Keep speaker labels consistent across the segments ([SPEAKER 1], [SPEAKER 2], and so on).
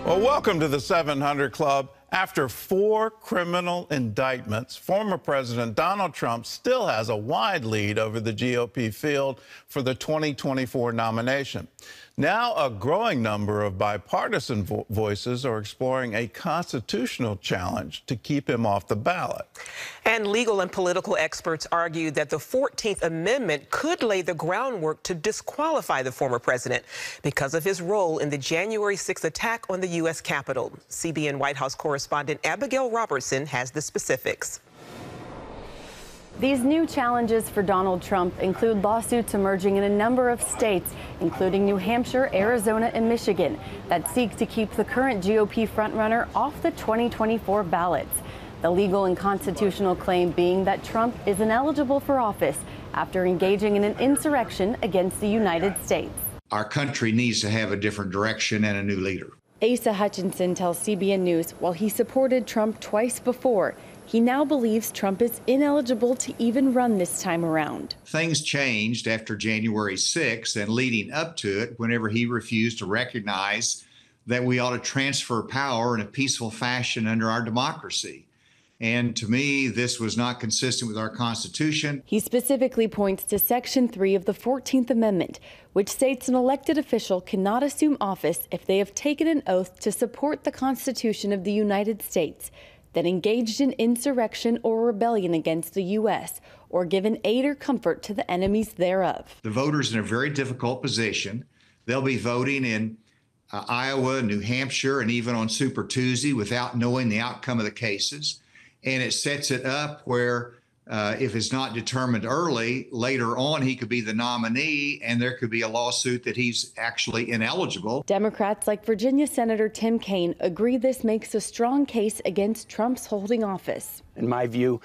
[SPEAKER 1] Well, welcome to the 700 Club. After 4 criminal indictments, former President Donald Trump still has a wide lead over the GOP field for the 2024 nomination. Now, a growing number of bipartisan voices are exploring a constitutional challenge to keep him off the ballot.
[SPEAKER 2] And legal and political experts argue that the 14th Amendment could lay the groundwork to disqualify the former president because of his role in the January 6th attack on the U.S. Capitol. CBN White House correspondent Abigail Robertson has the specifics.
[SPEAKER 3] These new challenges for Donald Trump include lawsuits emerging in a number of states, including New Hampshire, Arizona, and Michigan, that seek to keep the current GOP frontrunner off the 2024 ballots. The legal and constitutional claim being that Trump is ineligible for office after engaging in an insurrection against the United States.
[SPEAKER 4] Our country needs to have a different direction and a new leader.
[SPEAKER 3] Asa Hutchinson tells CBN News while he supported Trump twice before, he now believes Trump is ineligible to even run this time around.
[SPEAKER 4] Things changed after January 6th and leading up to it, whenever he refused to recognize that we ought to transfer power in a peaceful fashion under our democracy. And to me, this was not consistent with our Constitution.
[SPEAKER 3] He specifically points to Section 3 of the 14th Amendment, which states an elected official cannot assume office if they have taken an oath to support the Constitution of the United States, that engaged in insurrection or rebellion against the U.S., or given aid or comfort to the enemies thereof.
[SPEAKER 4] The voters in a very difficult position. They'll be voting in Iowa, New Hampshire, and even on Super Tuesday without knowing the outcome of the cases. And it sets it up where if it's not determined early, later on he could be the nominee and there could be a lawsuit that he's actually ineligible.
[SPEAKER 3] Democrats like Virginia Senator Tim Kaine agree this makes a strong case against Trump's holding office.
[SPEAKER 5] In my view,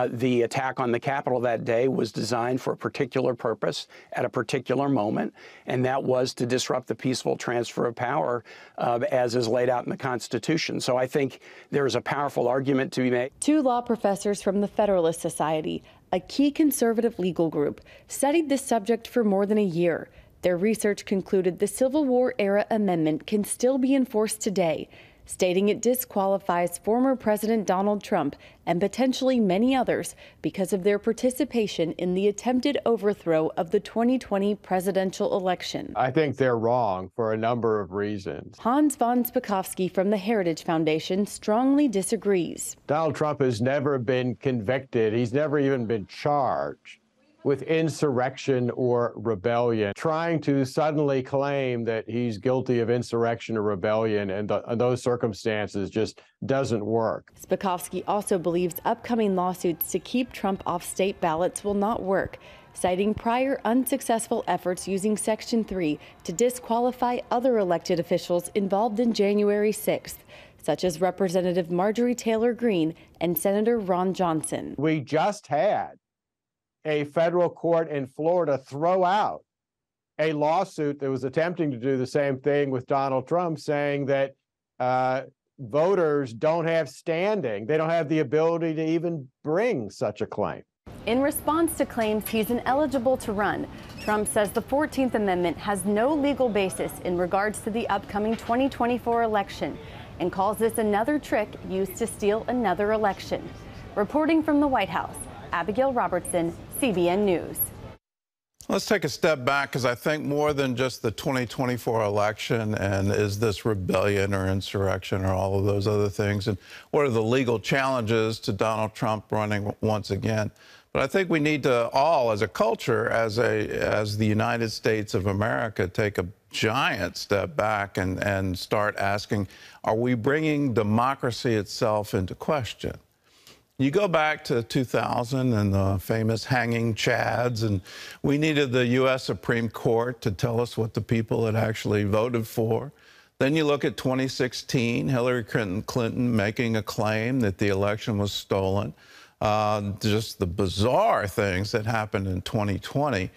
[SPEAKER 5] the attack on the Capitol that day was designed for a particular purpose at a particular moment, and that was to disrupt the peaceful transfer of power as is laid out in the Constitution. So I think there is a powerful argument to be made.
[SPEAKER 3] 2 law professors from the Federalist Society, a key conservative legal group, studied this subject for more than a year. Their research concluded the Civil War-era amendment can still be enforced today, stating it disqualifies former President Donald Trump and potentially many others because of their participation in the attempted overthrow of the 2020 presidential election.
[SPEAKER 6] I think they're wrong for a number of reasons.
[SPEAKER 3] Hans von Spakovsky from the Heritage Foundation strongly disagrees.
[SPEAKER 6] Donald Trump has never been convicted. He's never even been charged with insurrection or rebellion. Trying to suddenly claim that he's guilty of insurrection or rebellion in those circumstances just doesn't work.
[SPEAKER 3] Spakovsky also believes upcoming lawsuits to keep Trump off state ballots will not work, citing prior unsuccessful efforts using Section 3 to disqualify other elected officials involved in January 6th, such as Representative Marjorie Taylor Greene and Senator Ron Johnson.
[SPEAKER 6] We just had a federal court in Florida throw out a lawsuit that was attempting to do the same thing with Donald Trump, saying that voters don't have standing. They don't have the ability to even bring such a claim.
[SPEAKER 3] In response to claims he's ineligible to run, Trump says the 14th Amendment has no legal basis in regards to the upcoming 2024 election and calls this another trick used to steal another election. Reporting from the White House, Abigail Robertson, CBN News.
[SPEAKER 1] Let's take a step back, because I think more than just the 2024 election and is this rebellion or insurrection or all of those other things, and what are the legal challenges to Donald Trump running once again. But I think we need to all, as a culture, as the United States of America, take a giant step back and start asking, are we bringing democracy itself into question? You go back to 2000 and the famous hanging chads, and we needed the U.S. Supreme Court to tell us what the people had actually voted for. Then you look at 2016, Hillary Clinton making a claim that the election was stolen. Just the bizarre things that happened in 2020.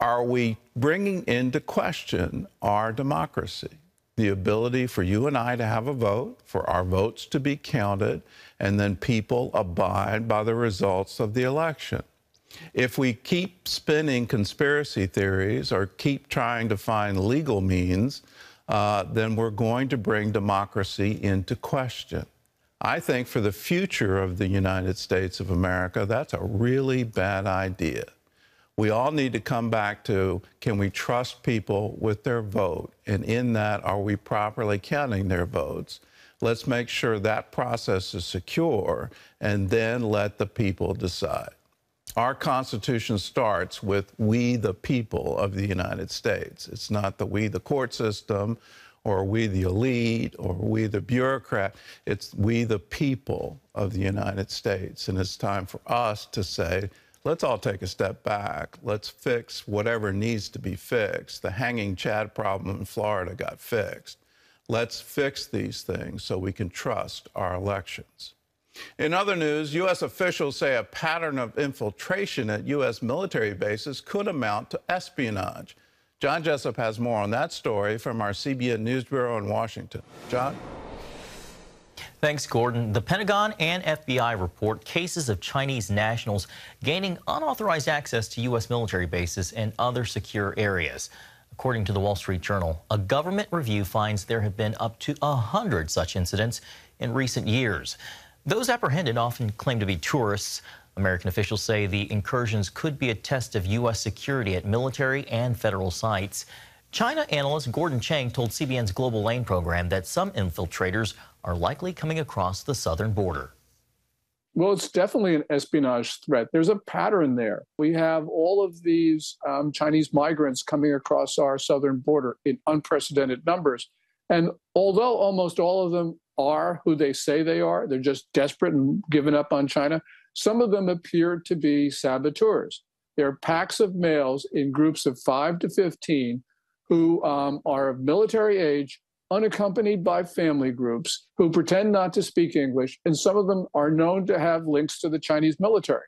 [SPEAKER 1] Are we bringing into question our democracy? The ability for you and I to have a vote, for our votes to be counted, and then people abide by the results of the election. If we keep spinning conspiracy theories or keep trying to find legal means then we're going to bring democracy into question. I think for the future of the United States of America, that's a really bad idea. We all need to come back to, can we trust people with their vote? And in that, are we properly counting their votes? Let's make sure that process is secure and then let the people decide. Our Constitution starts with we the people of the United States. It's not the we the court system or we the elite or we the bureaucrat. It's we the people of the United States. And it's time for us to say, let's all take a step back. Let's fix whatever needs to be fixed. The hanging Chad problem in Florida got fixed. Let's fix these things so we can trust our elections. In other news, U.S. officials say a pattern of infiltration at U.S. military bases could amount to espionage. John Jessup has more on that story from our CBN News Bureau in Washington. John?
[SPEAKER 7] Thanks, Gordon. The Pentagon and FBI report cases of Chinese nationals gaining unauthorized access to U.S. military bases and other secure areas. According to the Wall Street Journal, a government review finds there have been up to 100 such incidents in recent years. Those apprehended often claim to be tourists. American officials say the incursions could be a test of U.S. security at military and federal sites. China analyst Gordon Chang told CBN's Global Lane program that some infiltrators are likely coming across the southern border.
[SPEAKER 8] Well, it's definitely an espionage threat. There's a pattern there. We have all of these Chinese migrants coming across our southern border in unprecedented numbers. And although almost all of them are who they say they are, they're just desperate and given up on China, some of them appear to be saboteurs. They're packs of males in groups of 5 to 15 who are of military age, unaccompanied by family groups, who pretend not to speak English, and some of them are known to have links to the Chinese military.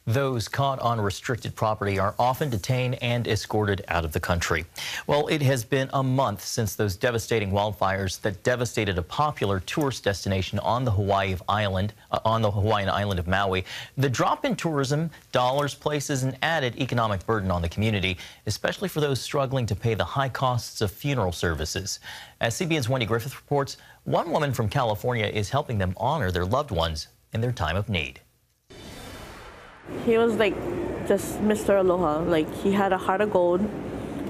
[SPEAKER 7] Those caught on restricted property are often detained and escorted out of the country. Well, it has been a month since those devastating wildfires that devastated a popular tourist destination on the Hawaiian island of Maui. The drop in tourism dollars places an added economic burden on the community, especially for those struggling to pay the high costs of funeral services. As CBN's Wendy Griffith reports, one woman from California is helping them honor their loved ones in their time of need.
[SPEAKER 9] He was like just Mr. Aloha. Like, he had a heart of gold,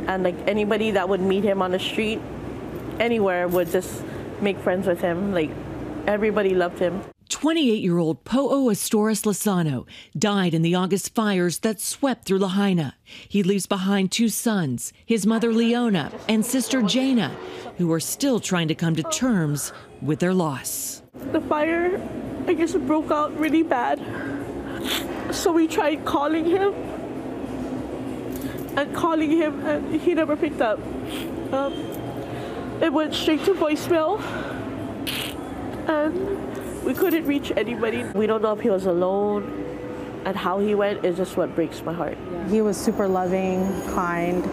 [SPEAKER 9] and like anybody that would meet him on the street, anywhere, would just make friends with him. Like, everybody loved him.
[SPEAKER 10] 28-year-old Po'o Astoris Lozano died in the August fires that swept through Lahaina. He leaves behind 2 sons, his mother Leona and sister Jaina, who are still trying to come to terms with their loss.
[SPEAKER 9] The fire, I guess, broke out really bad. So we tried calling him, and he never picked up. It went straight to voicemail, and we couldn't reach anybody. We don't know if he was alone, and how he went is just what breaks my heart.
[SPEAKER 11] He was super loving, kind,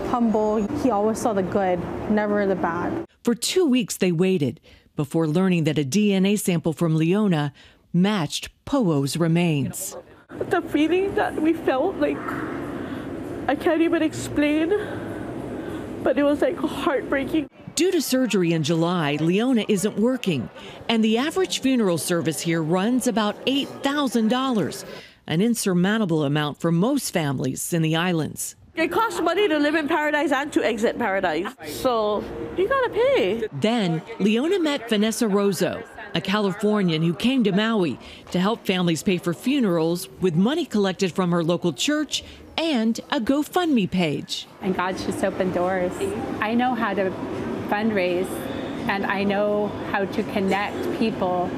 [SPEAKER 11] humble. He always saw the good, never the bad.
[SPEAKER 10] For 2 weeks they waited before learning that a DNA sample from Leona matched Po'o's remains.
[SPEAKER 9] The feeling that we felt, like, I can't even explain, but it was like heartbreaking.
[SPEAKER 10] Due to surgery in July, Leona isn't working, and the average funeral service here runs about $8,000, an insurmountable amount for most families in the islands.
[SPEAKER 9] It costs money to live in paradise and to exit paradise, so you gotta pay.
[SPEAKER 10] Then Leona met Vanessa Rosso, a Californian who came to Maui to help families pay for funerals with money collected from her local church and a GoFundMe page.
[SPEAKER 11] And God's just opened doors. I know how to fundraise, and I know how to connect people.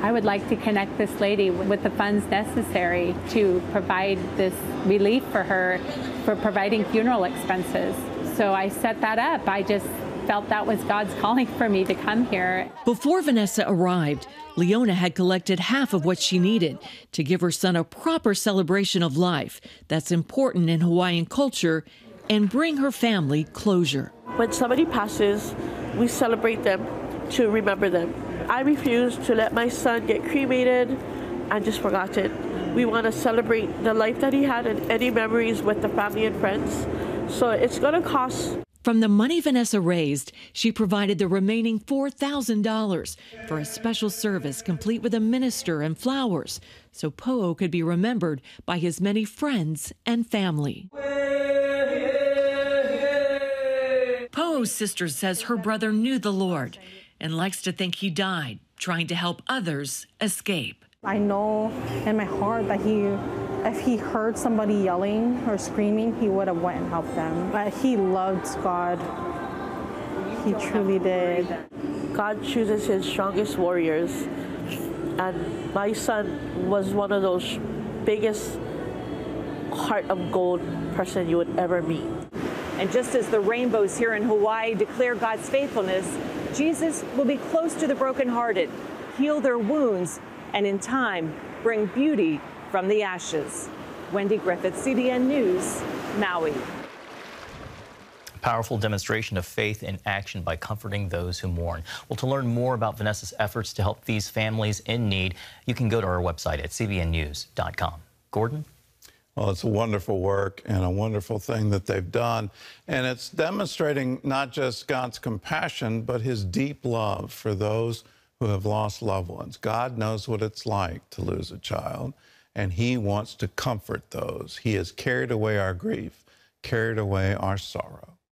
[SPEAKER 11] I would like to connect this lady with the funds necessary to provide this relief for her for providing funeral expenses. So I set that up. I just felt that was God's calling for me to come here.
[SPEAKER 10] Before Vanessa arrived, Leona had collected half of what she needed to give her son a proper celebration of life that's important in Hawaiian culture and bring her family closure.
[SPEAKER 9] When somebody passes, we celebrate them to remember them. I refuse to let my son get cremated and just forgotten. We want to celebrate the life that he had and any memories with the family and friends. So it's going to cost.
[SPEAKER 10] From the money Vanessa raised, she provided the remaining $4,000 for a special service complete with a minister and flowers, so Po'o could be remembered by his many friends and family. Po'o's sister says her brother knew the Lord and likes to think he died trying to help others escape.
[SPEAKER 9] I know in my heart that if he heard somebody yelling or screaming, he would have went and helped them. But he loved God. He truly did. God chooses his strongest warriors. And my son was one of those biggest heart of gold person you would ever meet.
[SPEAKER 12] And just as the rainbows here in Hawaii declare God's faithfulness, Jesus will be close to the brokenhearted, heal their wounds, and in time, bring beauty from the ashes. Wendy Griffith, CBN News, Maui.
[SPEAKER 7] Powerful demonstration of faith in action by comforting those who mourn. Well, to learn more about Vanessa's efforts to help these families in need, you can go to our website at cbnnews.com. Gordon?
[SPEAKER 1] Well, it's a wonderful work and a wonderful thing that they've done. And it's demonstrating not just God's compassion, but his deep love for those who have lost loved ones. God knows what it's like to lose a child, and he wants to comfort those. He has carried away our grief, carried away our sorrow.